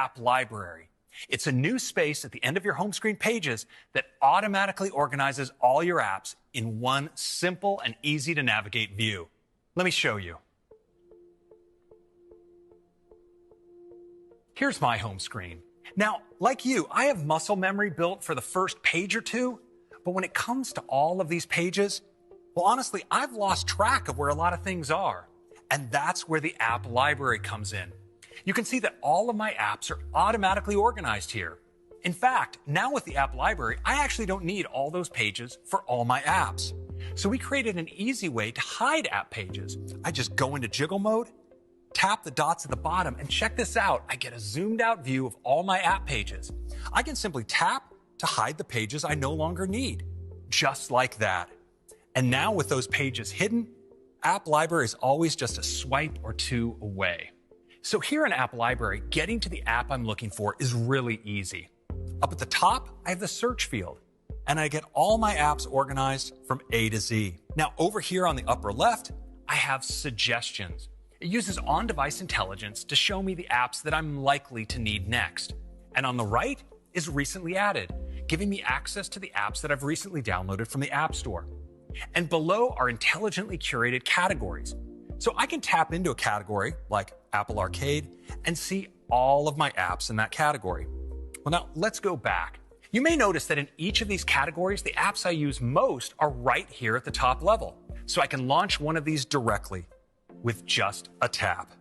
App Library. It's a new space at the end of your home screen pages that automatically organizes all your apps in one simple and easy to navigate view. Let me show you. Here's my home screen. Now, like you, I have muscle memory built for the first page or two, but when it comes to all of these pages, well, honestly, I've lost track of where a lot of things are. And that's where the App Library comes in. You can see that all of my apps are automatically organized here. In fact, now with the App Library, I actually don't need all those pages for all my apps. So we created an easy way to hide app pages. I just go into jiggle mode, tap the dots at the bottom, and check this out. I get a zoomed out view of all my app pages. I can simply tap to hide the pages I no longer need. Just like that. And now with those pages hidden, App Library is always just a swipe or two away. So here in App Library, getting to the app I'm looking for is really easy. Up at the top, I have the search field, and I get all my apps organized from A to Z. Now over here on the upper left, I have suggestions. It uses on-device intelligence to show me the apps that I'm likely to need next. And on the right is recently added, giving me access to the apps that I've recently downloaded from the App Store. And below are intelligently curated categories. So I can tap into a category like Apple Arcade and see all of my apps in that category. Well, now let's go back. You may notice that in each of these categories, the apps I use most are right here at the top level. So I can launch one of these directly with just a tap.